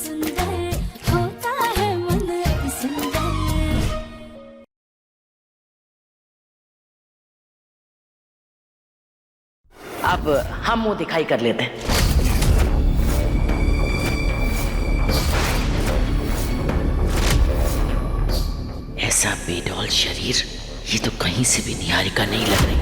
सुंदर होता है मन सुंदर। अब हम मुंह दिखाई कर लेते हैं। ऐसा बेडौल शरीर, ये तो कहीं से भी निहारिका नहीं लग रही।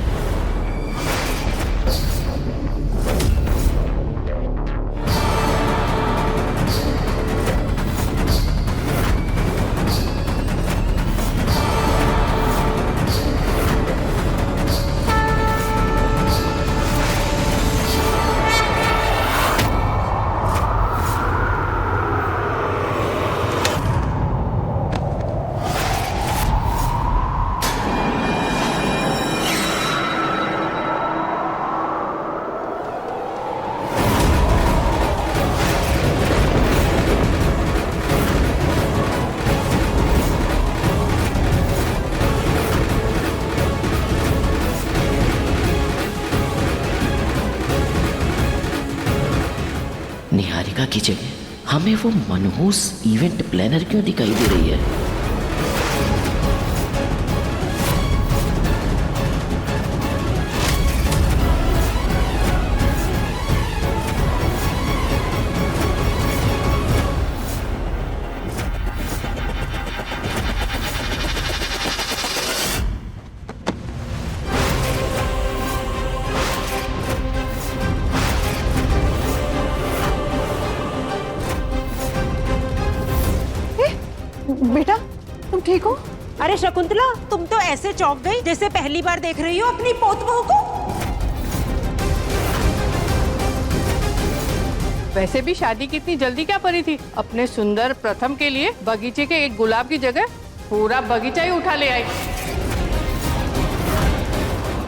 निहारिका की जगह हमें वो मनहूस इवेंट प्लानर क्यों दिखाई दे रही है? बेटा तुम ठीक हो? अरे शकुंतला, तुम तो ऐसे चौंक गई जैसे पहली बार देख रही हो अपनी पोत बहू को। वैसे भी शादी की इतनी जल्दी क्या पड़ी थी? अपने सुंदर प्रथम के लिए बगीचे के एक गुलाब की जगह पूरा बगीचा ही उठा ले आई।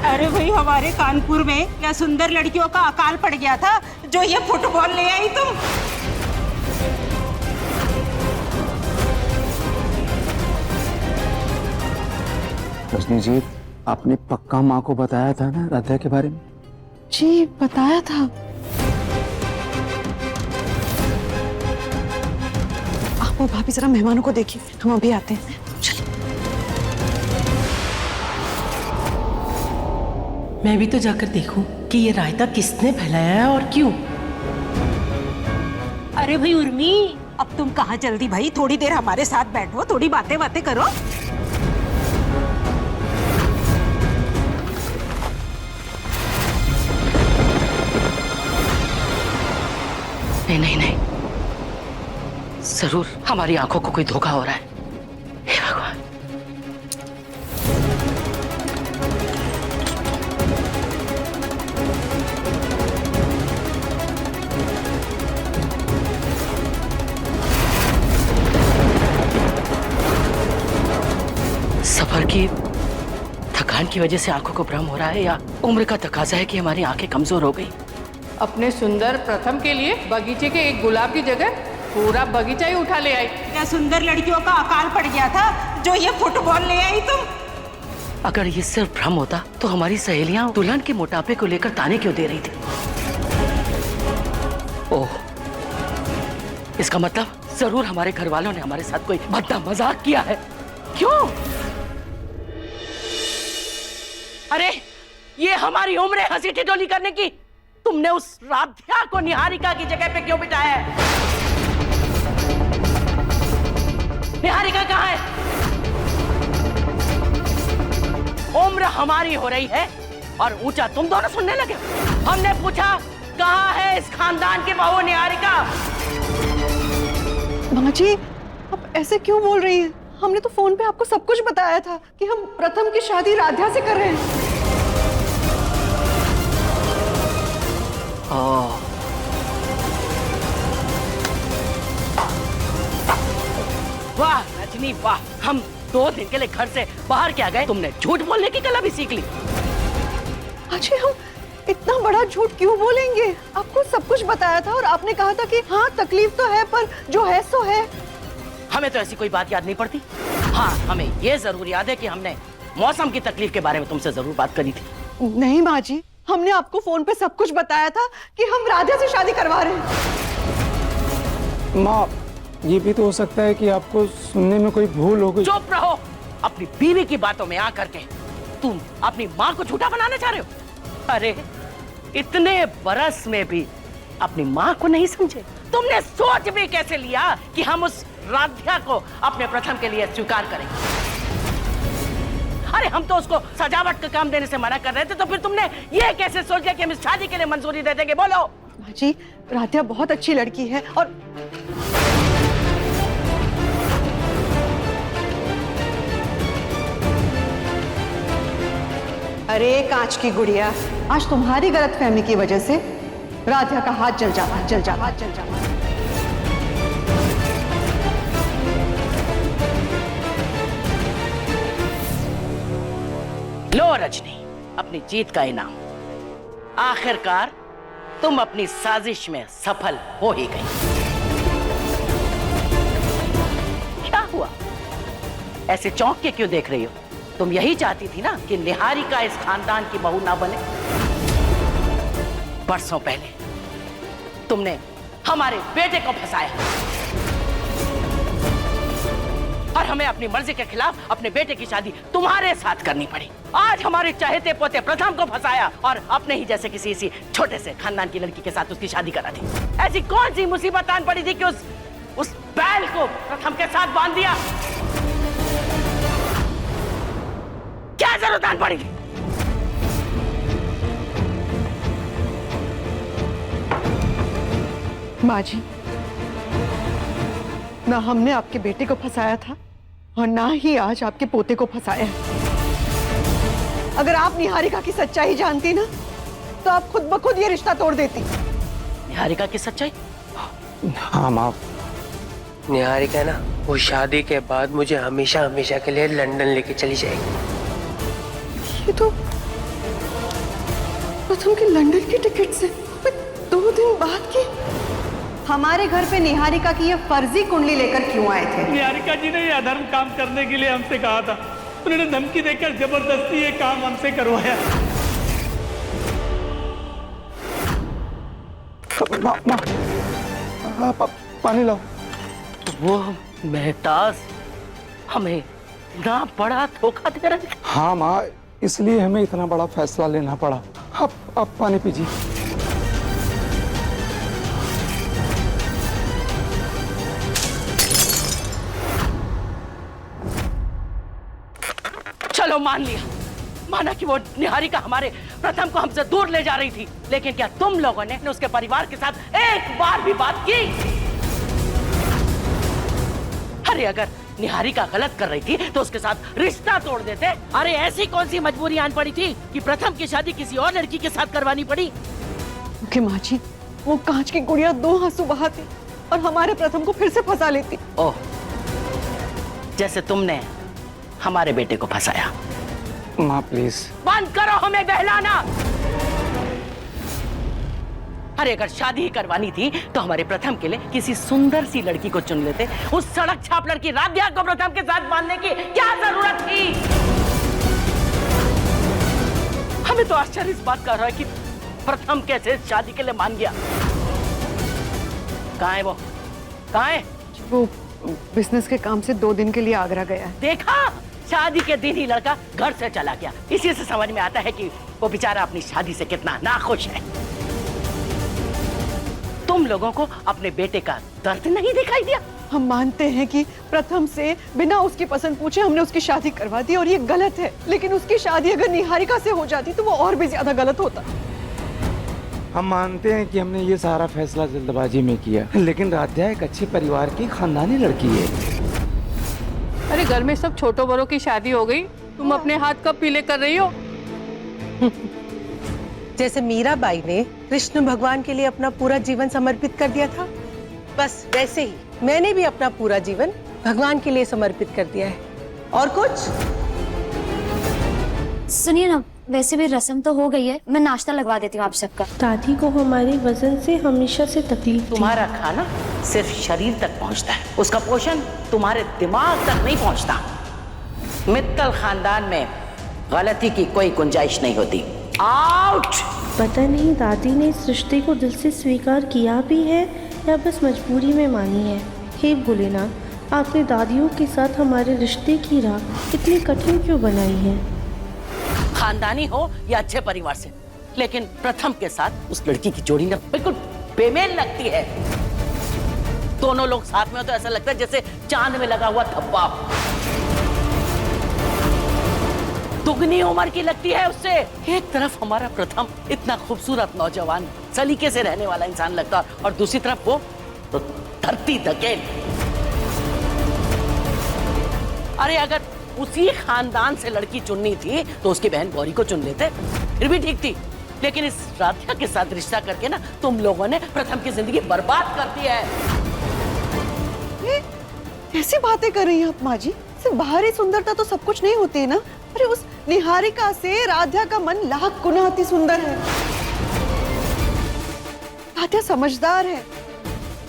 अरे भाई, हमारे कानपुर में क्या सुंदर लड़कियों का अकाल पड़ गया था जो ये फुटबॉल ले आई तुम? रजनी जी, आपने पक्का माँ को बताया था ना राधा के बारे में? जी बताया था। आप और भाभी जरा मेहमानों को देखिए, हम अभी आते हैं। चलिए। मैं भी तो जाकर देखूं कि ये रायता किसने फैलाया है और क्यों। अरे भाई उर्मी, अब तुम कहाँ जल्दी भाई, थोड़ी देर हमारे साथ बैठो, थोड़ी बातें बातें करो। नहीं नहीं नहीं, जरूर हमारी आंखों को कोई धोखा हो रहा है। हे भगवान। सफर की थकान की वजह से आंखों को भ्रम हो रहा है या उम्र का तकाजा है कि हमारी आंखें कमजोर हो गई? अपने सुंदर प्रथम के लिए बगीचे के एक गुलाब की जगह पूरा बगीचा ही उठा ले आई। क्या सुंदर लड़कियों का अकाल पड़ गया था जो ये फुटबॉल ले आई तुम? अगर ये सिर्फ भ्रम होता तो हमारी सहेलियां दुल्हन के मोटापे को लेकर ताने क्यों दे रही थी? ओह, इसका मतलब जरूर हमारे घर वालों ने हमारे साथ कोई भद्दा मजाक किया है। क्यों? अरे ये हमारी उम्र है हंसी ठिठोली करने की। तुमने उस राध्या को निहारिका की जगह पे क्यों बिठाया है? निहारिका कहाँ है? उम्र हमारी हो रही है और ऊंचा तुम दोनों सुनने लगे। हमने पूछा कहाँ है इस खानदान की बहू निहारिका? माँ जी, आप ऐसे क्यों बोल रही हैं? हमने तो फोन पे आपको सब कुछ बताया था कि हम प्रथम की शादी राध्या से कर रहे हैं। वाह रजनी वाह, हम 2 दिन के लिए घर से बाहर क्या गए, तुमने झूठ बोलने की कला भी सीख ली। अजय, हम इतना बड़ा झूठ क्यों बोलेंगे? आपको सब कुछ बताया था और आपने कहा था कि हाँ तकलीफ तो है पर जो है सो है। हमें तो ऐसी कोई बात याद नहीं पड़ती। हाँ, हमें ये जरूर याद है कि हमने मौसम की तकलीफ के बारे में तुमसे जरूर बात करी थी। नहीं माँ जी, हमने आपको फोन पे सब कुछ बताया था कि हम राधा से शादी करवा रहे हैं। माँ, ये भी तो हो सकता है कि आपको सुनने में कोई भूल हो गई। चुप रहो। अपनी बीवी की बातों में आकर के तुम अपनी माँ को झूठा बनाना चाह रहे हो? अरे इतने बरस में भी अपनी माँ को नहीं समझे? तुमने सोच भी कैसे लिया कि हम उस राध्या को अपने प्रथम के लिए स्वीकार करेंगे? अरे हम तो उसको सजावट का काम देने से मना कर रहे थे, तो फिर तुमने ये कैसे सोच लिया कि हम इस शादी के लिए मंजूरी दे देंगे? बोलो। माँ जी, राध्या बहुत अच्छी लड़की है और अरे कांच की गुड़िया, आज तुम्हारी गलतफहमी की वजह से राध्या का हाथ जल जाता। लो रजनी, अपनी जीत का इनाम। आखिरकार तुम अपनी साजिश में सफल हो ही गई। क्या हुआ? ऐसे चौंक के क्यों देख रही हो? तुम यही चाहती थी ना कि निहारिका इस खानदान की बहू ना बने? बरसों पहले तुमने हमारे बेटे को फंसाया और हमें अपनी मर्जी के खिलाफ अपने बेटे की शादी तुम्हारे साथ करनी पड़ी। आज हमारे चहेते पोते प्रथम को फंसाया और अपने ही जैसे किसी इसी छोटे से खानदान की लड़की के साथ उसकी शादी करा दी। ऐसी कौन सी मुसीबत आन पड़ी थी कि उस बैल को प्रथम के साथ बांध दिया? क्या जरूरत आन पड़ी थी? माँ जी, ना हमने आपके बेटे को फंसाया था और ना ही आज आपके पोते को फंसाया है। अगर आप निहारिका की सच्चाई जानती ना, तो आप खुद ब खुद ये रिश्ता तोड़ देती। निहारिका की सच्चाई? हाँ माँ। निहारिका ना, वो शादी के बाद मुझे हमेशा हमेशा के लिए लंदन लेके चली जाएगी। ये तो प्रथम की लंदन की टिकट से 2 दिन बाद की। हमारे घर पे निहारिका की ये फर्जी कुंडली लेकर क्यों आए थे? निहारिका जी ने ये अधर्म काम करने के लिए हमसे कहा था। उन्होंने धमकी देकर जबरदस्ती ये काम हमसे करवाया। पानी लाओ। वो मेहताज हमें इतना बड़ा धोखा दे रहा है। हाँ माँ, इसलिए हमें इतना बड़ा फैसला लेना पड़ा। आप पानी पीजिए। चलो मान लिया, माना कि वो निहारिका हमारे प्रथम को हमसे दूर ले जा रही थी, लेकिन क्या तुम लोगों ने उसके परिवार के साथ एक बार भी बात की? अरे अगर निहारिका गलत कर रही थी तो उसके साथ रिश्ता तोड़ देते। अरे ऐसी कौन सी मजबूरी आन पड़ी थी कि प्रथम की शादी किसी और लड़की के साथ करवानी पड़ी? माँ जी, वो कांच की गुड़िया 2 आंसू बहाती और हमारे प्रथम को फिर से फंसा लेती। ओह, जैसे तुमने हमारे बेटे को फंसाया। माँ प्लीज बंद करो हमें बहलाना। अरे अगर शादी ही करवानी थी तो हमारे प्रथम के लिए किसी सुंदर सी लड़की को चुन लेते। उस सड़क छाप लड़की राध्या को प्रथम के साथ बांधने की क्या जरूरत थी? हमें तो आश्चर्य इस बात का रहा है कि प्रथम कैसे शादी के लिए मान गया। कहाँ है वो? कहाँ है? वो बिजनेस के काम से 2 दिन के लिए आगरा गया है। देखा, शादी के दिन ही लड़का घर से चला गया। इसी से समझ में आता है कि वो बेचारा अपनी शादी से कितना नाखुश है। तुम लोगों को अपने बेटे का दर्द नहीं दिखाई दिया? हम मानते हैं कि प्रथम से बिना उसकी पसंद पूछे हमने उसकी शादी करवा दी और ये गलत है, लेकिन उसकी शादी अगर निहारिका से हो जाती तो वो और भी ज्यादा गलत होता। हम मानते हैं कि हमने ये सारा फैसला जल्दबाजी में किया, लेकिन राध्या एक अच्छे परिवार की खानदानी लड़की है। अरे घर में सब छोटों बड़ों की शादी हो गई, तुम अपने हाथ कब पीले कर रही हो? जैसे मीराबाई ने कृष्ण भगवान के लिए अपना पूरा जीवन समर्पित कर दिया था, बस वैसे ही मैंने भी अपना पूरा जीवन भगवान के लिए समर्पित कर दिया है। और कुछ? सुनिए ना, वैसे भी रस्म तो हो गई है, मैं नाश्ता लगवा देती हूँ आप सबका। दादी को हमारे वजन से हमेशा से तकलीफ थी। तुम्हारा खाना सिर्फ शरीर तक पहुंचता है, उसका पोषण तुम्हारे दिमाग तक नहीं पहुंचता। मित्तल खानदान में गलती की कोई गुंजाइश नहीं होती। आउट! पता नहीं दादी ने इस रिश्ते को दिल से स्वीकार किया भी है या बस मजबूरी में मानी है। हे भोलेनाथ, आपने दादियों के साथ हमारे रिश्ते की राह इतनी कठिन क्यों बनाई है? खानदानी हो या अच्छे परिवार से, लेकिन प्रथम के साथ उस लड़की की जोड़ी ना बिल्कुल बेमेल लगती है। दोनों लोग साथ में हो तो ऐसा लगता है जैसे चांद में लगा हुआ धब्बा। दुगनी उम्र की लगती है उससे। एक तरफ हमारा प्रथम इतना खूबसूरत नौजवान सलीके से रहने वाला इंसान लगता है, और दूसरी तरफ वो तो धरती धकेल। अरे अगर उसी खानदान से लड़की चुननी थी तो उसकी बहन गौरी को चुन लेते, फिर भी ठीक थी। लेकिन इस राधिका के साथ रिश्ता करके ना तुम लोगों ने प्रथम की जिंदगी बर्बाद कर दी है। ऐसी बातें कर रही हैं आप माँ जी? सिर्फ बाहरी सुंदरता तो सब कुछ नहीं होती है ना। अरे उस निहारिका से राधा का मन लाख गुना अति सुंदर है। राधा समझदार है,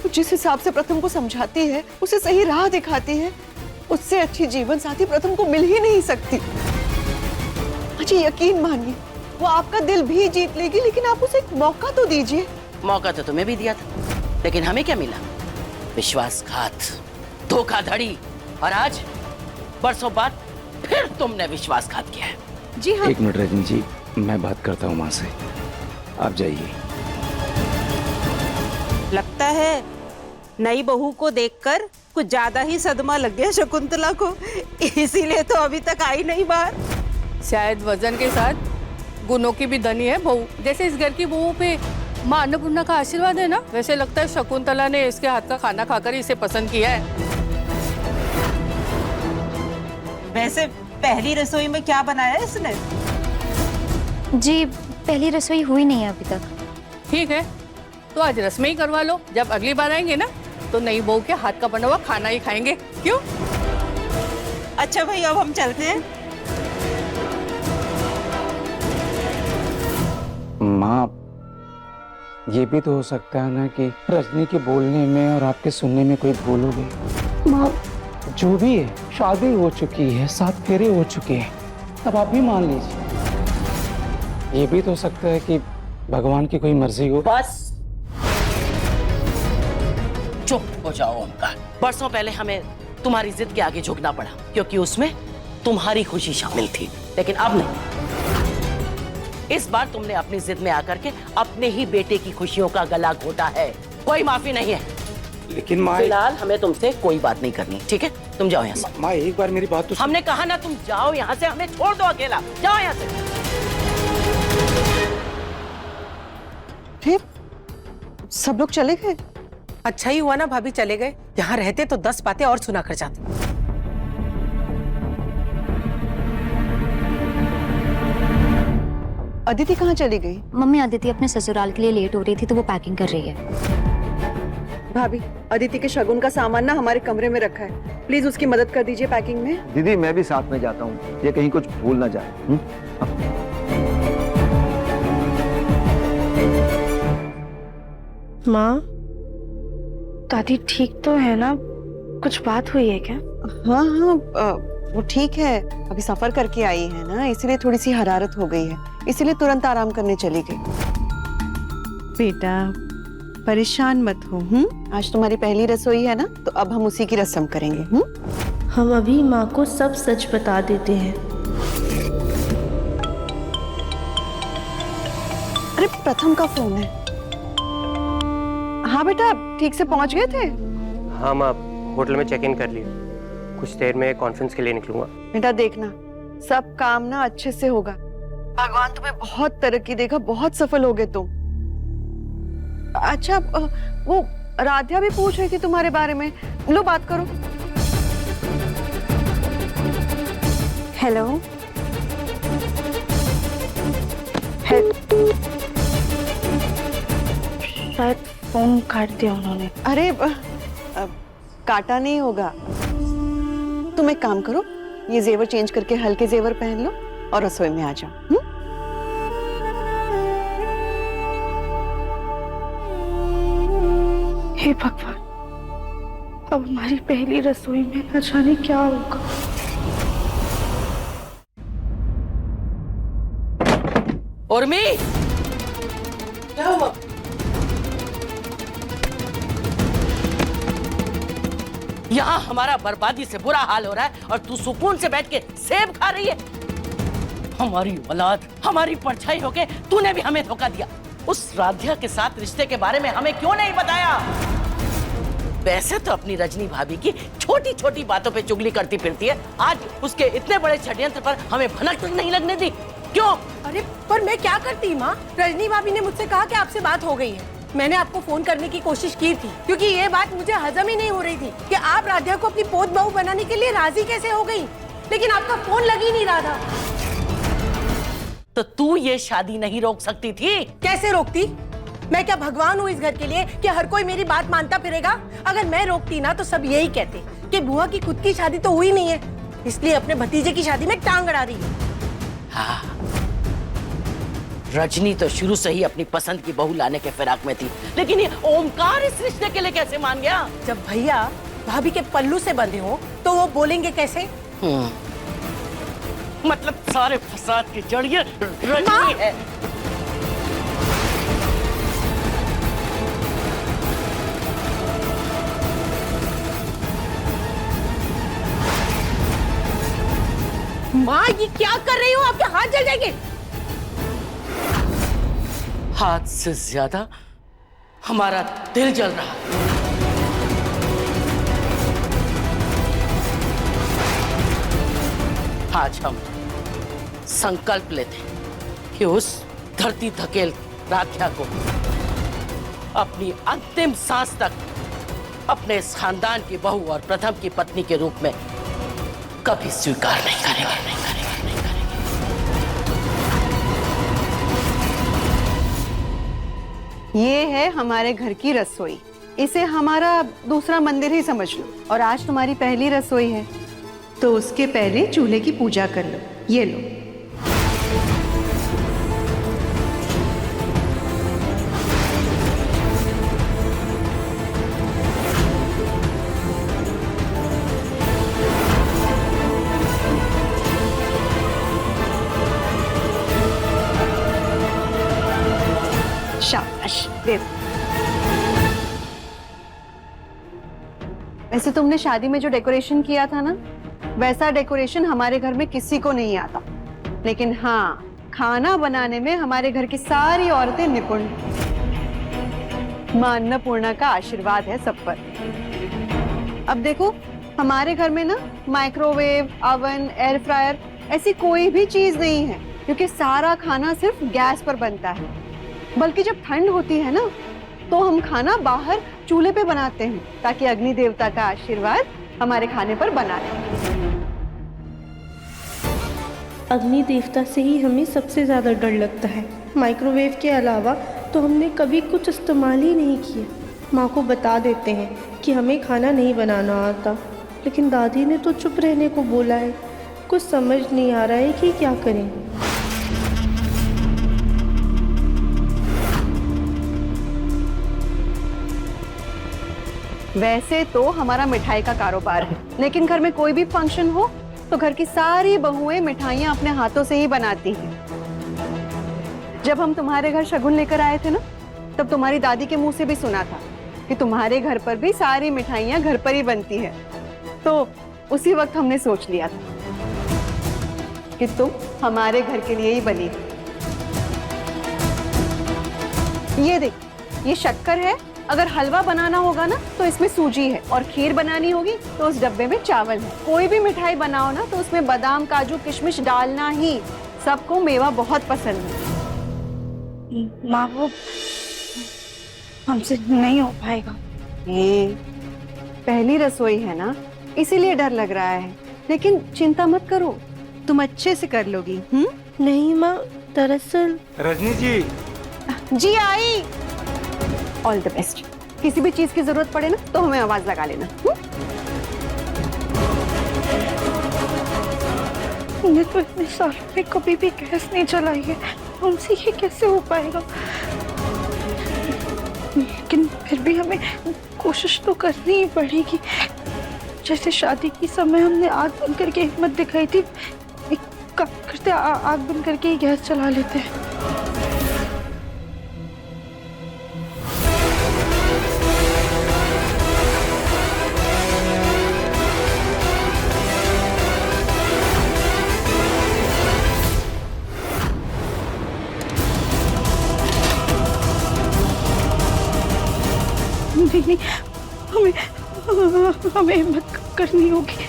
तो जिस हिसाब से प्रथम को समझाती है, उसे सही राह दिखाती है, उससे अच्छी जीवन साथी प्रथम को मिल ही नहीं सकती। मुझे यकीन मानिए, वो आपका दिल भी जीत लेगी, लेकिन आप उसे एक मौका तो दीजिए। मौका तो तुम्हें भी दिया था, लेकिन हमें क्या मिला? विश्वासघात, धोखाधड़ी, और आज बरसों बाद फिर तुमने विश्वासघात किया है। जी हाँ। एक मिनट रजनी जी, मैं बात करता हूँ माँ से, आप जाइए। लगता है नई बहू को देखकर कुछ ज्यादा ही सदमा लग गया शकुंतला को, इसीलिए तो अभी तक आई नहीं बाहर। शायद वजन के साथ गुणों की भी धनी है बहू। जैसे इस घर की बहू पे माँ अन्नपूर्णा का आशीर्वाद है ना, वैसे लगता है शकुंतला ने इसके हाथ का खाना खाकर इसे पसंद किया है। वैसे पहली रसोई में क्या बनाया है इसने? जी, पहली रसोई हुई नहीं है अभी तक। ठीक है, तो आज रस्में ही करवा लो। जब अगली बार आएंगे ना तो नई बहू के हाथ का बना हुआ खाना ही खाएंगे। क्यों? अच्छा भाई, अब हम चलते हैं। माँ, ये भी तो हो सकता है ना कि रजनी के बोलने में और आपके सुनने में कोई भूल हो गई। माँ, जो भी है, शादी हो चुकी है, 7 फेरे हो चुके हैं, अब आप भी मान लीजिए। ये भी तो हो सकता है कि भगवान की कोई मर्जी हो। बस चुप हो जाओ ओमकार। बरसों पहले हमें तुम्हारी जिद के आगे झुकना पड़ा, क्योंकि उसमें तुम्हारी खुशी शामिल थी, लेकिन अब नहीं। इस बार तुमने अपनी जिद में आकर के अपने ही बेटे की खुशियों का गला घोटा है। कोई माफी नहीं है। लेकिन माँ, फिलहाल हमें तुमसे कोई बात नहीं करनी, ठीक है? तुम जाओ यहाँ से। माँ, एक बार मेरी बात तो हमने कहा ना, तुम जाओ यहाँ से, हमें छोड़ दो अकेला। जाओ यहाँ से। फिर सब लोग चले गए? अच्छा ही हुआ ना भाभी चले गए, यहाँ रहते तो 10 बातें और सुना कर जाते। अदिति कहाँ चली गई? मम्मी, अदिति अपने ससुराल के लिए लेट हो रही थी तो वो पैकिंग कर रही है। भाभी, अदिति के शगुन का सामान ना हमारे कमरे में रखा है, प्लीज उसकी मदद कर दीजिए पैकिंग में। दीदी, मैं भी साथ में जाता हूँ, ये कहीं कुछ भूल ना जाए। माँ, दादी ठीक तो है ना? कुछ बात हुई है क्या? हाँ हाँ, वो ठीक है। अभी सफर करके आई है ना, इसलिए थोड़ी सी हरारत हो गई है, इसीलिए तुरंत आराम करने चली गई। बेटा परेशान मत हो। आज तुम्हारी पहली रसोई है ना, तो अब हम उसी की रस्म करेंगे। हम अभी माँ को सब सच बता देते हैं। अरे प्रथम का फोन है। हाँ बेटा, ठीक से पहुंच गए थे? हाँ माँ, होटल में चेक इन कर लिया, कुछ देर में कॉन्फ्रेंस के लिए निकलूंगा। बेटा देखना, सब काम ना अच्छे से होगा। भगवान तुम्हें बहुत तरक्की देगा, बहुत सफल होगे तुम। अच्छा, वो राध्या भी पूछ रही थी तुम्हारे बारे में, लो बात करो। हेलो। शायद फोन काट दिया उन्होंने। अरे काटा नहीं होगा। तुम एक काम करो, ये जेवर चेंज करके हल्के जेवर पहन लो और रसोई में आ जाओ। हे भगवान, अब हमारी पहली रसोई में न जाने क्या होगा। उर्मी, क्या हुआ? यहाँ हमारा बर्बादी से बुरा हाल हो रहा है और तू सुकून से बैठ के सेब खा रही है। हमारी औलाद, हमारी परछाई होके तूने भी हमें धोखा दिया। उस राध्या के साथ रिश्ते के बारे में हमें क्यों नहीं बताया? वैसे तो अपनी रजनी भाभी की छोटी छोटी बातों पे चुगली करती फिरती है, आज उसके इतने बड़े षड्यंत्र पर हमें भनक तक नहीं लगने दी। क्यों? अरे पर मैं क्या करती माँ, रजनी भाभी ने मुझसे कहा कि आपसे बात हो गई है। मैंने आपको फोन करने की कोशिश की थी क्योंकि ये बात मुझे हजम ही नहीं हो रही थी कि आप राध्या को अपनी पोत बहू बनाने के लिए राजी कैसे हो गई, लेकिन आपका फोन लग ही नहीं रहा था। तो तू ये शादी नहीं रोक सकती थी? कैसे रोकती? मैं क्या भगवान हूँ इस घर के लिए कि हर कोई मेरी बात मानता फिरेगा? अगर मैं रोकती ना तो सब यही कहते कि बुआ की खुद की शादी तो हुई नहीं है, इसलिए अपने भतीजे की शादी में टांग अड़ा रही है। हाँ, रजनी तो शुरू से ही अपनी पसंद की बहू लाने के फिराक में थी, लेकिन ये ओमकार इस रिश्ते के लिए कैसे मान गया? जब भैया भाभी के पल्लू से बंधे हो तो वो बोलेंगे कैसे? मतलब सारे फसाद की जड़ ये रजनी है। माँ ये क्या कर रही हो? आपके हाथ जल जाएंगे। हाथ से ज्यादा हमारा दिल जल रहा। आज हम संकल्प लेते हैं कि उस धरती धकेल राध्या को अपनी अंतिम सांस तक अपने इस खानदान की बहू और प्रथम की पत्नी के रूप में कभी स्वीकार नहीं करेंगे। ये है हमारे घर की रसोई, इसे हमारा दूसरा मंदिर ही समझ लो। और आज तुम्हारी पहली रसोई है तो उसके पहले चूल्हे की पूजा कर लो। ये लो। शाबाश, दे दो। वैसे तुमने शादी में जो डेकोरेशन किया था ना, वैसा डेकोरेशन हमारे घर में किसी को नहीं आता, लेकिन हाँ, खाना बनाने में हमारे घर की सारी औरतें निपुण हैं। मां अन्नपूर्णा का आशीर्वाद है सब पर। अब देखो, हमारे घर में ना माइक्रोवेव, ओवन, एयर फ्रायर ऐसी कोई भी चीज नहीं है, क्योंकि सारा खाना सिर्फ गैस पर बनता है। बल्कि जब ठंड होती है ना, तो हम खाना बाहर चूल्हे पे बनाते हैं, ताकि अग्नि देवता का आशीर्वाद हमारे खाने पर बना रहे। अग्नि देवता से ही हमें सबसे ज़्यादा डर लगता है। माइक्रोवेव के अलावा तो हमने कभी कुछ इस्तेमाल ही नहीं किया। माँ को बता देते हैं कि हमें खाना नहीं बनाना आता, लेकिन दादी ने तो चुप रहने को बोला है। कुछ समझ नहीं आ रहा है कि क्या करें। वैसे तो हमारा मिठाई का कारोबार है, लेकिन घर में कोई भी फंक्शन हो तो घर की सारी बहुएं मिठाइयाँ अपने हाथों से ही बनाती हैं। जब हम तुम्हारे घर शगुन लेकर आए थे ना, तब तुम्हारी दादी के मुंह से भी सुना था कि तुम्हारे घर पर भी सारी मिठाइयाँ घर पर ही बनती है। तो उसी वक्त हमने सोच लिया था कि तुम हमारे घर के लिए ही बनी। ये देख, ये शक्कर है। अगर हलवा बनाना होगा ना तो इसमें सूजी है, और खीर बनानी होगी तो उस डब्बे में चावल है। कोई भी मिठाई बनाओ ना तो उसमें बादाम, काजू, किशमिश डालना ही। सबको मेवा बहुत पसंद है। माँ, वो हमसे नहीं हो पाएगा। पहली रसोई है ना, इसीलिए डर लग रहा है, लेकिन चिंता मत करो, तुम अच्छे से कर लोगी। नहीं माँ, दरअसल रजनी जी आई। All the best. किसी भी चीज की जरूरत पड़े ना तो हमें आवाज लगा लेना। हमने तो इतने साल में कभी भी गैस नहीं चलाई है, हमसे ये कैसे हो पाएगा? लेकिन फिर भी हमें कोशिश तो करनी ही पड़ेगी। जैसे शादी के समय हमने आग बंद करके हिम्मत दिखाई थी, एक काम करते आग बंद करके ही गैस चला लेते हैं। हमें हिम्मत करनी होगी।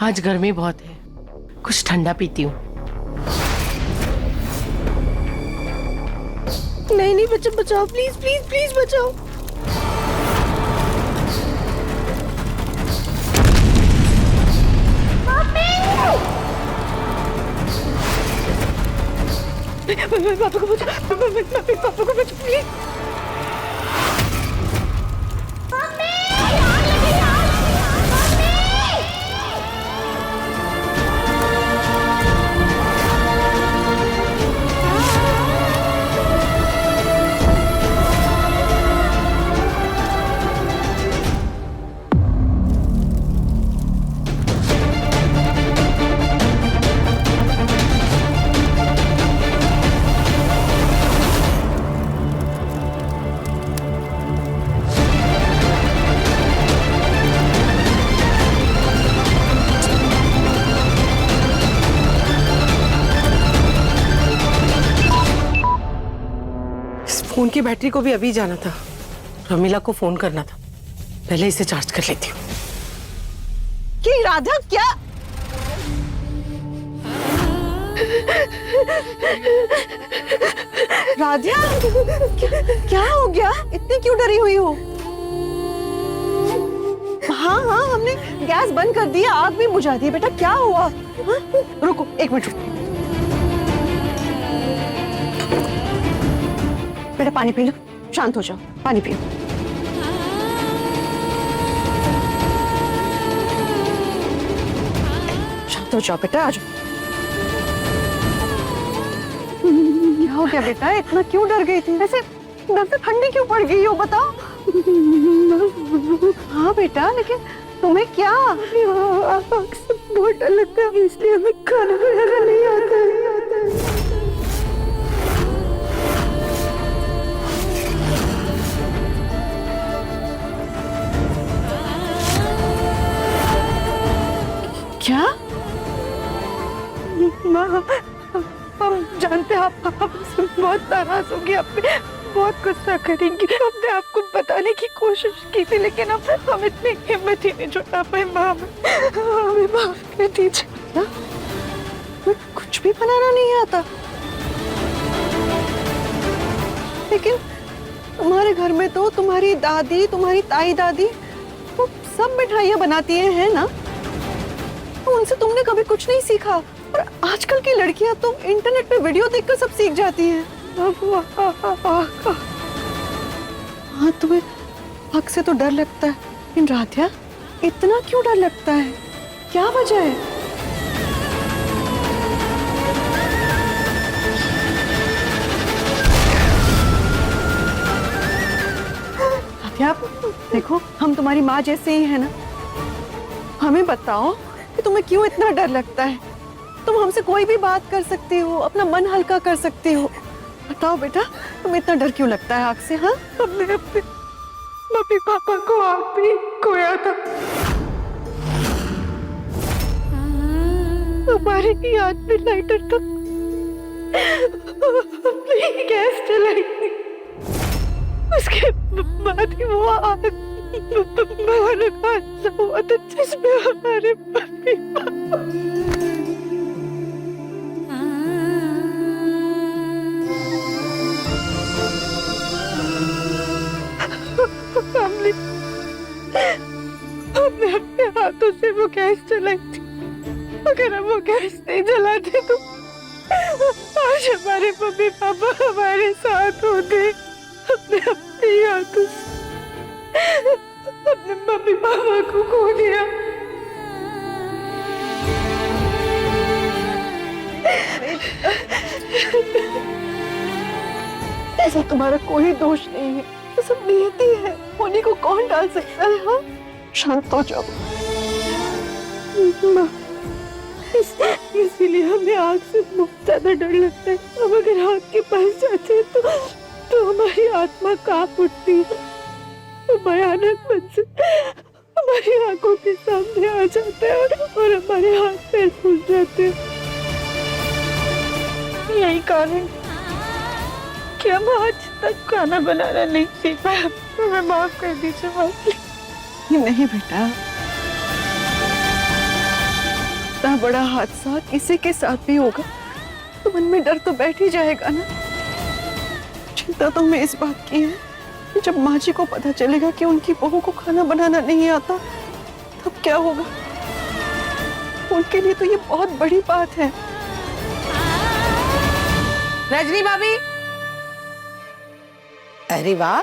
आज गर्मी बहुत है, कुछ ठंडा पीती हूँ। नहीं नहीं बच्चों, बचाओ प्लीज प्लीज प्लीज बचाओ। पापा को बचाओ, पापा को बचाओ प्लीज। फोन की बैटरी को भी अभी जाना था, रमीला को फोन करना था, पहले इसे चार्ज कर लेती हूँ। कि राधा क्या? राधा क्या हो गया? इतनी क्यों डरी हुई हो? हाँ हाँ, हमने गैस बंद कर दिया, आग भी बुझा दी। बेटा क्या हुआ? हाँ? रुको एक मिनट रुको। बेटा पानी पी लो, शांत हो जाओ, पानी पियो। शांत हो जाओ बेटा, आ जाओ। क्या हो गया बेटा, इतना क्यों डर गई थी? ऐसे एकदम से ठंडी क्यों पड़ गई हो, बताओ। हाँ बेटा, लेकिन तुम्हें क्या? बहुत डर लगता है, इसलिए हमें खाना बनाना नहीं आता है। क्या? माँ, हम जानते हैं आप हमसे बहुत नाराज होंगी, आप पे बहुत गुस्सा करेंगी। हमने आपको बताने की कोशिश की थी, लेकिन हम इतनी हिम्मत ही नहीं जुटा पाए। माँ, हमें माफ कर दीजिए। ना कुछ भी बनाना नहीं आता, लेकिन तुम्हारे घर में तो तुम्हारी दादी, तुम्हारी ताई दादी वो सब मिठाइयाँ बनाती हैं ना, उनसे तुमने कभी कुछ नहीं सीखा। और आजकल की लड़कियां तो इंटरनेट पे वीडियो देखकर सब सीख जाती हैं। हाँ, तुम्हें आग से तो डर लगता है, लेकिन राधिया इतना क्यों डर लगता है? क्या वजह है? राधिया देखो, हम तुम्हारी माँ जैसे ही है ना, हमें बताओ कि तुम्हें क्यों इतना डर लगता है? तुम हमसे कोई भी बात कर सकती हो, अपना मन हल्का कर सकती हो। बताओ बेटा, तुम्हें इतना डर क्यों लगता है आग से? हाँ, हमने अपने मम्मी पापा को आग में खोया था, हमारे याद में लाइटर था, हमने गैस जलाई थी, उसके बाद ही वो आग भयानक हादसा हुआ था जिसमें हमारे मम्मी पापा हमने अपने हाथों से वो गैस जलाई थी। अगर हम वो गैस नहीं जलाते तो मम्मी पापा हमारे साथ होते, हमने अपने हाथों से अपने मम्मी पापा को खो दिया। ऐसा तुम्हारा कोई दोष नहीं है, ये सब नियति है, होने को कौन डाल सकता है? हाँ, शांत हो जाओ। माँ, इसीलिए हमें आग से बहुत ज्यादा डर लगता है। अब अगर आग के पास जाते हैं तो हमारी आत्मा कांप उठती है, तो भयानक मंजर हमारी आंखों के सामने आ जाता है और हमारे हाथ पैर फूल जाते हैं। यही कारण कि हम आज तक खाना बनाना नहीं सीख पाए। हमें माफ कर दीजिए माँ। नहीं बेटा, इतना बड़ा हादसा किसी के साथ भी होगा तो मन में डर तो बैठ ही जाएगा ना। चिंता तो हमें इस बात की है कि जब माँ जी को पता चलेगा कि उनकी बहू को खाना बनाना नहीं आता तब क्या होगा। उनके लिए तो ये बहुत बड़ी बात है। रजनी भाभी, अरे वाह,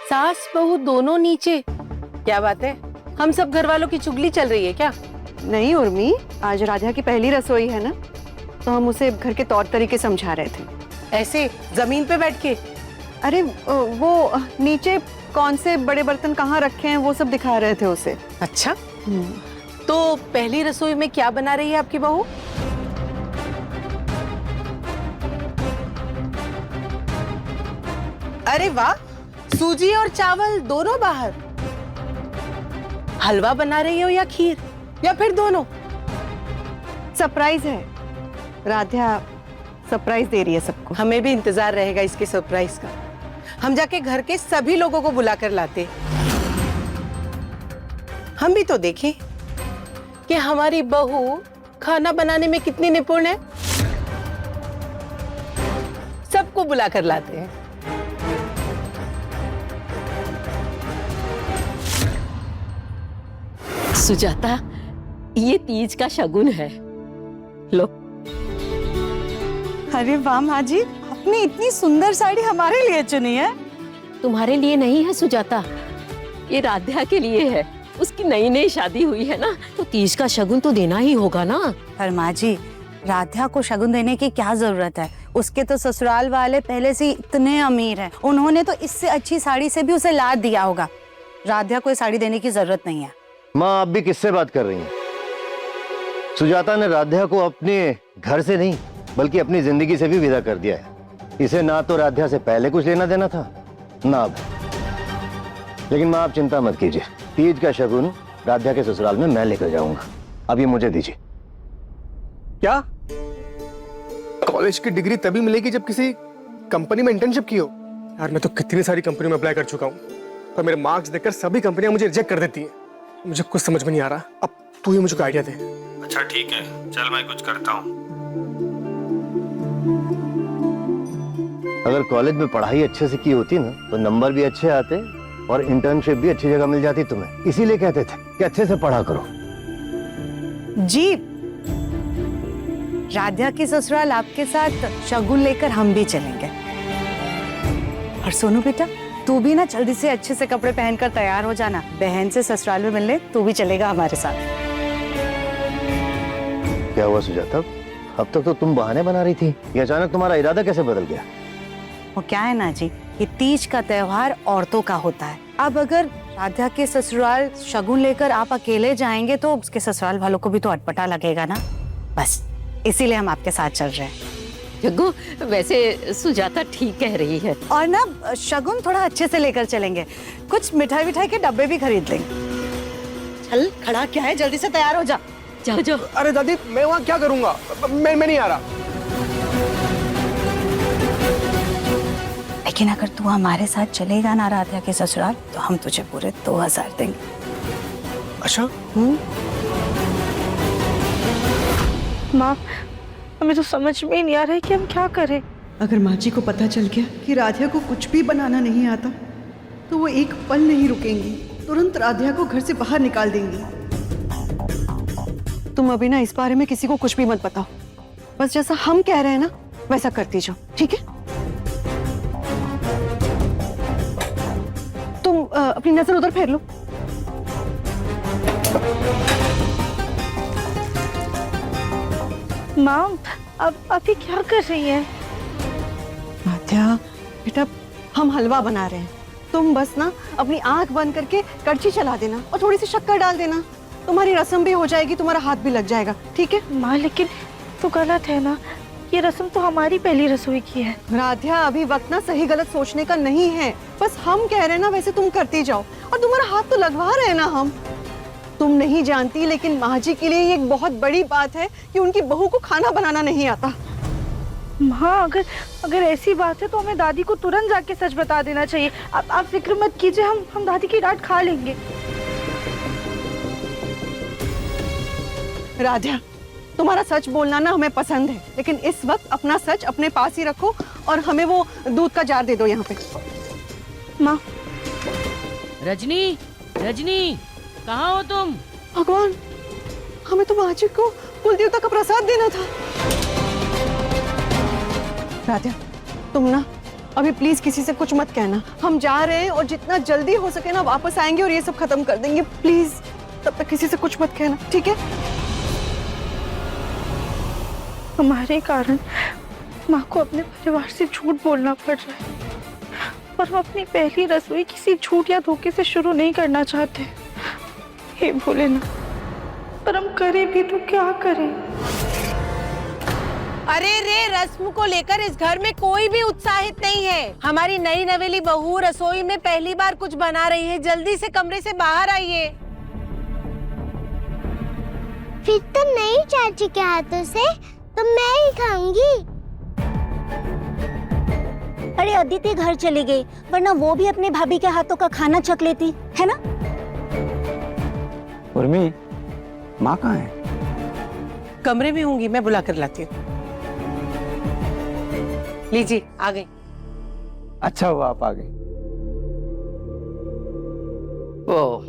सास बहू दोनों नीचे, क्या बात है? हम सब घर वालों की चुगली चल रही है क्या? नहीं उर्मी, आज राधा की पहली रसोई है ना, तो हम उसे घर के तौर तरीके समझा रहे थे। ऐसे जमीन पे बैठ के? अरे वो नीचे कौन से बड़े बर्तन कहाँ रखे हैं वो सब दिखा रहे थे उसे। अच्छा, तो पहली रसोई में क्या बना रही है आपकी बहू? अरे वाह, सूजी और चावल दोनों बाहर। हलवा बना रही हो या खीर, या फिर दोनों? सरप्राइज है, राधा सरप्राइज दे रही है सबको। हमें भी इंतजार रहेगा इसके सरप्राइज का। हम जाके घर के सभी लोगों को बुला कर लाते, हम भी तो देखें कि हमारी बहू खाना बनाने में कितनी निपुण है। सबको बुला कर लाते हैं। सुजाता, ये तीज का शगुन है, लो। अरे वाह माँ जी, आपने इतनी सुंदर साड़ी हमारे लिए चुनी है। तुम्हारे लिए नहीं है सुजाता, ये राधा के लिए है। उसकी नई नई शादी हुई है ना, तो तीज का शगुन तो देना ही होगा ना। पर माँ जी, राधा को शगुन देने की क्या जरूरत है? उसके तो ससुराल वाले पहले से इतने अमीर हैं, उन्होंने तो इससे अच्छी साड़ी से भी उसे लाद दिया होगा। राधा को साड़ी देने की जरूरत नहीं है। माँ, आप भी किससे बात कर रही हैं? सुजाता ने राधा को अपने घर से नहीं बल्कि अपनी जिंदगी से भी विदा कर दिया है। इसे ना तो राधा से पहले कुछ लेना देना था, ना अब। लेकिन माँ, आप चिंता मत कीजिए, तीज का शगुन राधा के ससुराल में मैं लेकर जाऊंगा। अब ये मुझे दीजिए। क्या? कॉलेज की डिग्री तभी मिलेगी जब किसी कंपनी में इंटर्नशिप की हो। यार, मैं तो कितनी सारी कंपनी में अप्लाई कर चुका हूँ, पर मेरे मार्क्स देखकर सभी कंपनियां मुझे रिजेक्ट कर देती हैं। मुझे कुछ समझ में नहीं आ रहा। अब तू ही मुझे कोई आइडिया दे। अच्छा ठीक है, चल मैं कुछ करता हूँ। अगर कॉलेज में पढ़ाई अच्छे से की होती ना तो नंबर भी अच्छे आते और इंटर्नशिप भी अच्छी जगह मिल जाती तुम्हें। इसीलिए कहते थे कि अच्छे से पढ़ा करो। जी, राधा के ससुराल आपके साथ शगुन लेकर हम भी चलेंगे। और सोनू बेटा, तू भी ना जल्दी से अच्छे से कपड़े पहनकर तैयार हो जाना। बहन से ससुराल में मिलने तू भी चलेगा हमारे साथ। क्या हुआ सुजाता? अब तक तो तुम बहाने बना रही थी, ये अचानक तुम्हारा इरादा कैसे बदल गया? वो क्या है ना जी, ये तीज का त्योहार औरतों का होता है। अब अगर राधा के ससुराल शगुन लेकर आप अकेले जाएंगे तो उसके ससुराल वालों को भी तो अटपटा लगेगा ना। बस इसीलिए हम आपके साथ चल रहे हैं। जग्गू, वैसे सुजाता ठीक कह रही है। और ना शगुन थोड़ा अच्छे से लेकर चलेंगे, कुछ मिठाई विठाई के डब्बे भी खरीद लेंगे। चल, खड़ा क्या है, जल्दी से तैयार हो जा। जाओ जाओ। अरे दादी, मैं वहाँ क्या करूँगा? मैं नहीं आ रहा। लेकिन अगर तू हमारे साथ चलेगा ना राधा के ससुराल तो हम तुझे पूरे 2000 देंगे। अच्छा? माँ, हमें तो समझ में ही नहीं आ रहा है कि हम क्या करें। अगर माँ जी को पता चल गया कि राधा को कुछ भी बनाना नहीं आता तो वो एक पल नहीं रुकेंगी, तुरंत राधा को घर से बाहर निकाल देंगी। तुम अभी ना इस बारे में किसी को कुछ भी मत बताओ। बस जैसा हम कह रहे हैं ना वैसा करती जाओ, ठीक है? तुम अपनी नजर उधर फेर लो। माँ, अब अभी क्या कर रही है? राध्या बेटा, हम हलवा बना रहे हैं, तुम बस ना अपनी आंख बंद करके कड़छी चला देना और थोड़ी सी शक्कर डाल देना। तुम्हारी रस्म भी हो जाएगी, तुम्हारा हाथ भी लग जाएगा, ठीक है? माँ लेकिन तो गलत है ना, ये रस्म तो हमारी पहली रसोई की है। राध्या अभी वक्त ना सही गलत सोचने का नहीं है, बस हम कह रहे हैं ना वैसे तुम करती जाओ, और तुम्हारा हाथ तो लगवा रहे हैं ना हम। तुम नहीं जानती लेकिन माँ जी के लिए ये एक बहुत बड़ी बात है कि उनकी बहू को खाना बनाना नहीं आता। माँ अगर ऐसी बात है तो हमें दादी को तुरंत जाके सच बता देना चाहिए। आप फिक्र मत कीजिए, हम दादी की डांट खा लेंगे। राध्या, तुम्हारा सच बोलना ना हमें पसंद है, लेकिन इस वक्त अपना सच अपने पास ही रखो और हमें वो दूध का जार दे दो यहाँ पे। माँ। रजनी, रजनी, कहाँ हो तुम? भगवान, हमें तो माँ जी को कुल देवता का प्रसाद देना था। राध्या, तुम ना अभी प्लीज किसी से कुछ मत कहना, हम जा रहे हैं और जितना जल्दी हो सके ना वापस आएंगे और ये सब खत्म कर देंगे। प्लीज तब तक किसी से कुछ मत कहना, ठीक है? हमारे कारण माँ को अपने परिवार से झूठ बोलना पड़ रहा है, और हम अपनी पहली रसोई किसी झूठ या धोखे से शुरू नहीं करना चाहते। हे भोलेनाथ, पर हम करें भी तो क्या करें? अरे रे, रस्म को लेकर इस घर में कोई भी उत्साहित नहीं है। हमारी नई नवेली बहू रसोई में पहली बार कुछ बना रही है, जल्दी से कमरे से बाहर आइए। फिर तो नहीं चाची के हाथों से तो मैं ही खाऊंगी। अरे अदिति घर चली गई, वरना वो भी अपने भाभी के हाथों का खाना चख लेती, है ना? उर्मी, माँ कहाँ है? कमरे में होंगी, मैं बुला कर लाती हूँ। लीजिए, आ गई। अच्छा हुआ आप आ गई। ओ,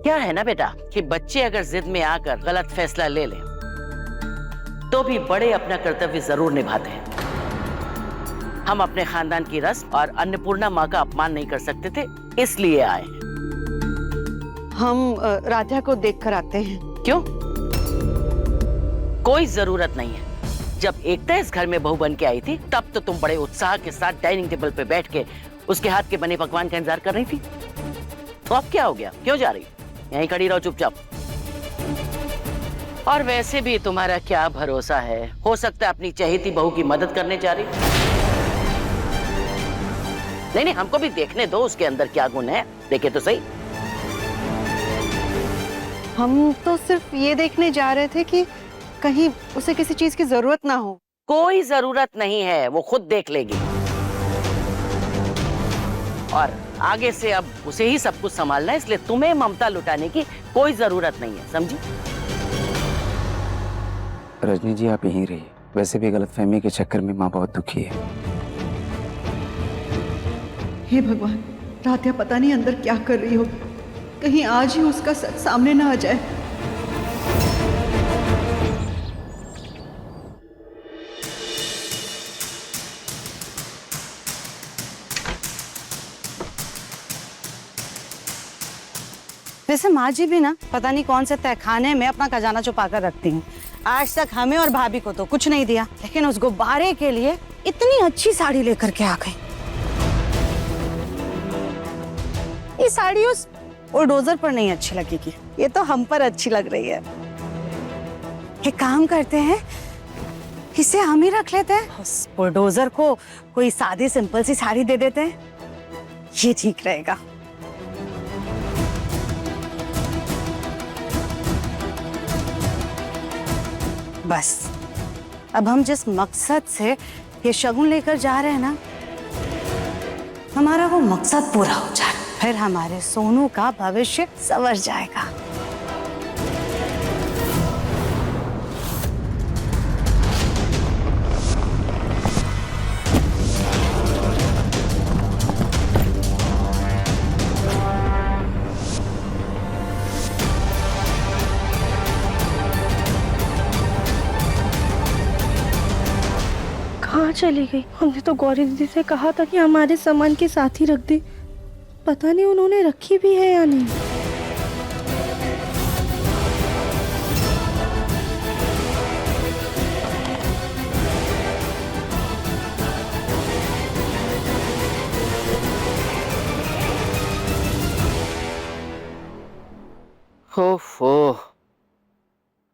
क्या है ना बेटा कि बच्चे अगर जिद में आकर गलत फैसला ले लें तो भी बड़े अपना कर्तव्य जरूर निभाते हैं। हम अपने खानदान की रस्म और अन्नपूर्णा माँ का अपमान नहीं कर सकते थे, इसलिए आए। हम राध्या को देख कर आते हैं। क्यों? कोई जरूरत नहीं है। जब एकता इस घर में बहू बन के आई थी तब तो तुम बड़े उत्साह के साथ डाइनिंग टेबल पे बैठ के उसके हाथ के बने पकवान का इंतजार कर रही थी। तो अब क्या हो गया? क्यों जा रही? यहीं खड़ी रहो चुपचाप। और वैसे भी तुम्हारा क्या भरोसा है, हो सकता है अपनी चहेती बहू की मदद करने जा रही। नहीं, हमको भी देखने दो उसके अंदर क्या गुण है, देखे तो सही। हम तो सिर्फ ये देखने जा रहे थे कि कहीं उसे किसी चीज की जरूरत ना हो। कोई जरूरत नहीं है, वो खुद देख लेगी। और आगे से अब उसे ही सब कुछ संभालना है, इसलिए तुम्हें ममता लुटाने की कोई जरूरत नहीं है, समझी? रजनी जी आप यहीं रहिए, वैसे भी गलतफहमी के चक्कर में माँ बहुत दुखी है। हे भगवान, राध्या पता नहीं अंदर क्या कर रही होगी, कहीं आज ही उसका सच सामने ना आ जाए। वैसे माँ जी भी ना पता नहीं कौन से तहखाने में अपना खजाना छुपा कर रखती हैं। आज तक हमें और भाभी को तो कुछ नहीं दिया, लेकिन उस गुब्बारे के लिए इतनी अच्छी साड़ी लेकर के आ गई। ये साड़ी उस बुलडोजर पर नहीं अच्छी लगेगी, ये तो हम पर अच्छी लग रही है। एक काम करते हैं, इसे हम ही रख लेते हैं, उस बुलडोजर को कोई सादी सिंपल सी साड़ी दे देते हैं, ये ठीक रहेगा। बस अब हम जिस मकसद से ये शगुन लेकर जा रहे हैं ना, हमारा वो मकसद पूरा हो जाए, फिर हमारे सोनू का भविष्य संवर जाएगा। कहाँ चली गई? हमने तो गौरी दीदी से कहा था कि हमारे सामान के साथ ही रख दे। पता नहीं उन्होंने रखी भी है या नहीं। ओफो,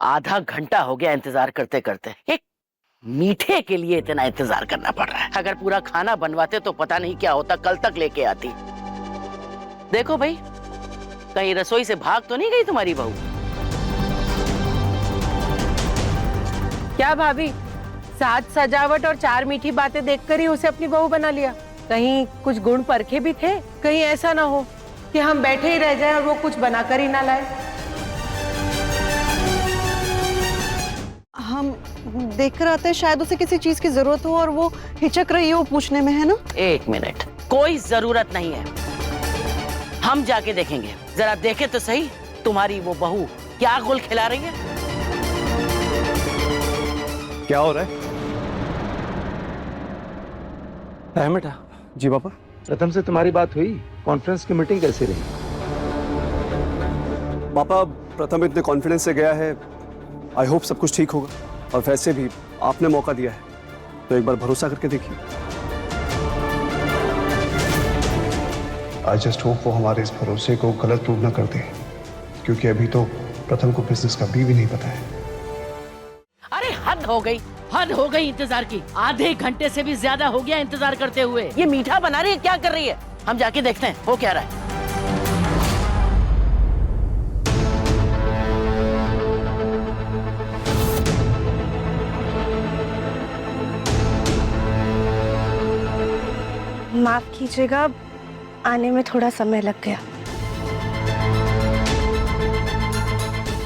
आधा घंटा हो गया इंतजार करते करते। एक मीठे के लिए इतना इंतजार करना पड़ रहा है। अगर पूरा खाना बनवाते तो पता नहीं क्या होता, कल तक लेके आती। देखो भाई, कहीं रसोई से भाग तो नहीं गई तुम्हारी बहू? क्या भाभी, सात सजावट और 4 मीठी बातें देखकर ही उसे अपनी बहू बना लिया? कहीं कुछ गुण परखे भी थे? कहीं ऐसा ना हो कि हम बैठे ही रह जाए और वो कुछ बनाकर ही ना लाए। हम देख कर आते हैं, शायद उसे किसी चीज की जरूरत हो और वो हिचक रही हो पूछने में, है ना? 1 मिनट, कोई जरूरत नहीं है, हम जाके देखेंगे। जरा देखे तो सही, तुम्हारी वो बहू क्या गोल खिला रही है। क्या हो रहा है बेटा? जी पापा। प्रथम से तुम्हारी बात हुई? कॉन्फ्रेंस की मीटिंग कैसी रही? पापा, प्रथम इतने कॉन्फिडेंस से गया है, आई होप सब कुछ ठीक होगा। और वैसे भी आपने मौका दिया है तो एक बार भरोसा करके देखिए। आई जस्ट होप वो हमारे इस भरोसे को गलत प्रूव ना कर दे, क्योंकि अभी तो प्रथम को बिजनेस का भी नहीं पता है। अरे हद हो गई, हद हो गई इंतजार की। आधे घंटे से भी ज्यादा हो गया इंतजार करते हुए। ये मीठा बना रही है, क्या कर रही है? हम जाके देखते हैं वो क्या रहा है। माफ कीजिएगा, आने में थोड़ा समय लग गया।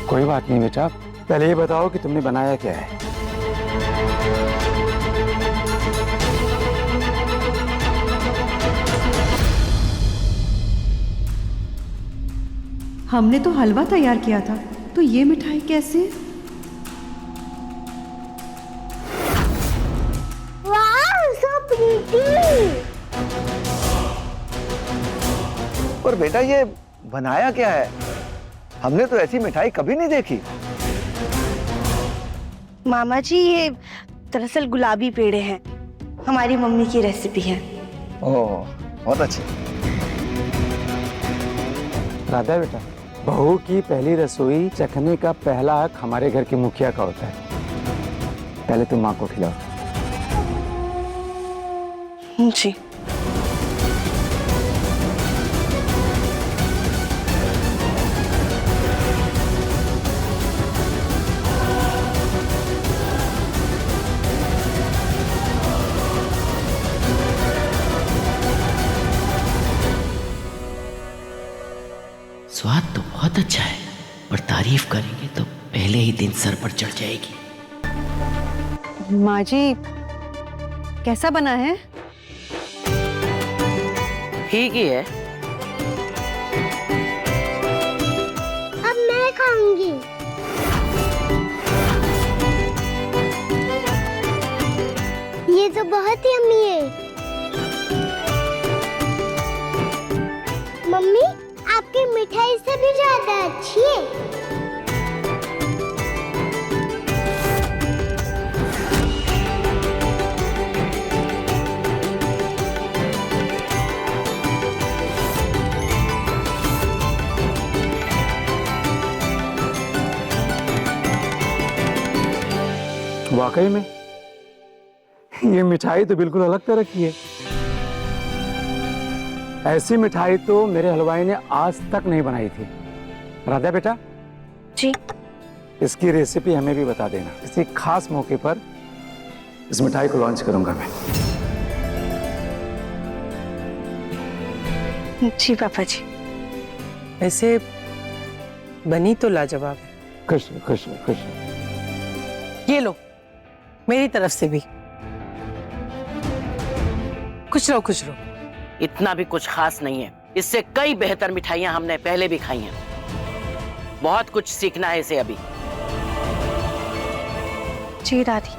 कोई बात नहीं बेटा, पहले ये बताओ कि तुमने बनाया क्या है। हमने तो हलवा तैयार किया था, तो ये मिठाई कैसे? वाह, सो प्रीटी। पर बेटा ये बनाया क्या है? हमने तो ऐसी मिठाई कभी नहीं देखी। मामा जी, ये दरअसल गुलाबी पेड़े हैं, हमारी मम्मी की रेसिपी है। ओह, बहुत अच्छी। राधा बेटा, बहू की पहली रसोई चखने का पहला हक हमारे घर के मुखिया का होता है। पहले तुम माँ को खिलाओ। जी। स्वाद तो बहुत अच्छा है, पर तारीफ करेंगे तो पहले ही दिन सर पर चढ़ जाएगी। माँ जी, कैसा बना है? ठीक ही है। अब मैं खाऊंगी। ये तो बहुत यम्मी है। मम्मी, आपकी मिठाई से भी ज्यादा अच्छी है। वाकई में ये मिठाई तो बिल्कुल अलग तरह की है। ऐसी मिठाई तो मेरे हलवाई ने आज तक नहीं बनाई थी। राधा बेटा जी, इसकी रेसिपी हमें भी बता देना। किसी खास मौके पर इस मिठाई को लॉन्च करूंगा मैं। जी पापा जी। वैसे बनी तो लाजवाब है। खुश खुश खुश। ये लो, मेरी तरफ से भी। खुश रहो खुश रहो। इतना भी कुछ खास नहीं है, इससे कई बेहतर मिठाइयां हमने पहले भी खाई हैं। बहुत कुछ सीखना है इसे अभी। जी दादी,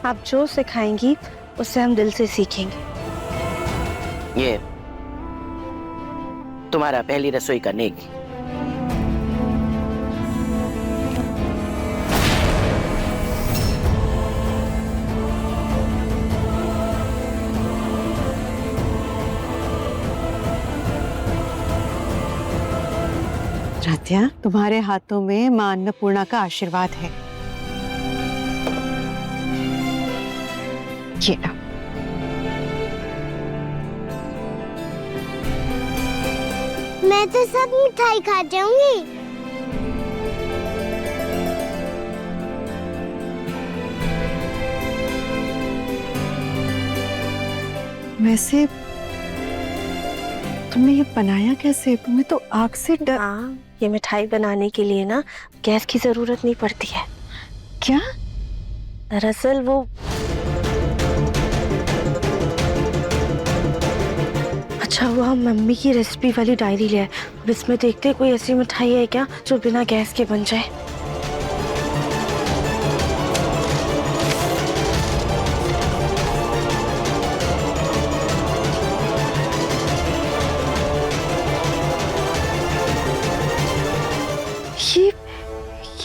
आप जो सिखाएंगी उससे हम दिल से सीखेंगे। ये तुम्हारा पहली रसोई का नेकी। राध्या, तुम्हारे हाथों में मां अन्नपूर्णा का आशीर्वाद है। ये लो। मैं तो सब मिठाई खा जाऊंगी। वैसे तुमने ये बनाया कैसे? तुम्हें तो आग से डर। हाँ, ये मिठाई बनाने के लिए ना गैस की जरूरत नहीं पड़ती है। क्या? दरअसल वो अच्छा हुआ हम मम्मी की रेसिपी वाली डायरी ले आए। अब इसमें देखते कोई ऐसी मिठाई है क्या जो बिना गैस के बन जाए।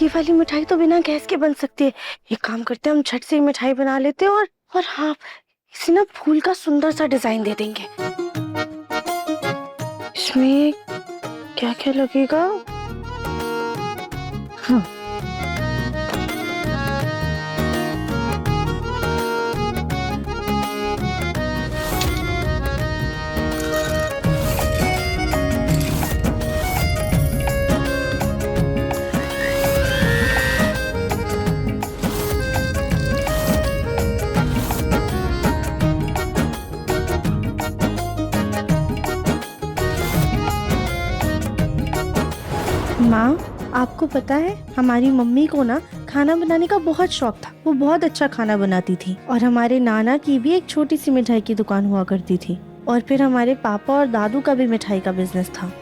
ये वाली मिठाई तो बिना गैस के बन सकती है। एक काम करते हैं, हम झट से मिठाई बना लेते हैं और हाँ, इसे ना फूल का सुंदर सा डिजाइन दे देंगे। इसमें क्या क्या लगेगा? हाँ, माँ, आपको पता है हमारी मम्मी को ना खाना बनाने का बहुत शौक था। वो बहुत अच्छा खाना बनाती थी और हमारे नाना की भी एक छोटी सी मिठाई की दुकान हुआ करती थी। और फिर हमारे पापा और दादू का भी मिठाई का बिजनेस था।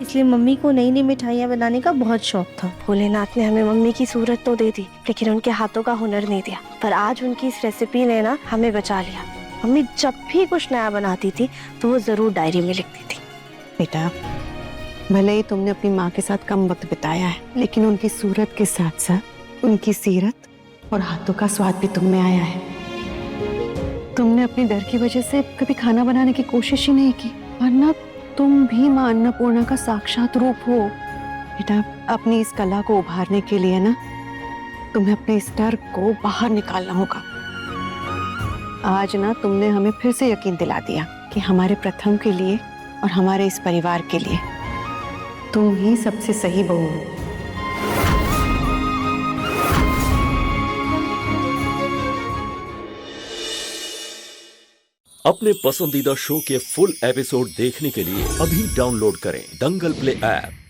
इसलिए मम्मी को नई नई मिठाइयाँ बनाने का बहुत शौक था। भोलेनाथ ने हमें मम्मी की सूरत तो दे दी, लेकिन उनके हाथों का हुनर नहीं दिया। पर आज उनकी इस रेसिपी ने ना हमें बचा लिया। मम्मी जब भी कुछ नया बनाती थी तो वो जरूर डायरी में लिखती थी। बेटा, भले ही तुमने अपनी माँ के साथ कम वक्त बिताया है, लेकिन उनकी सूरत के साथ साथ उनकी सीरत और हाथों का स्वाद भी तुम में आया है। तुमने अपने डर की वजह से कभी खाना बनाने की कोशिश ही नहीं की, वरना तुम भी माँ अन्नपूर्णा का साक्षात रूप हो। बेटा, अपनी इस कला को उभारने के लिए ना तुम्हें अपने इस डर को बाहर निकालना होगा। आज ना तुमने हमें फिर से यकीन दिला दिया कि हमारे प्रथम के लिए और हमारे इस परिवार के लिए तुम ही सबसे सही बहू हो। अपने पसंदीदा शो के फुल एपिसोड देखने के लिए अभी डाउनलोड करें दंगल प्ले ऐप।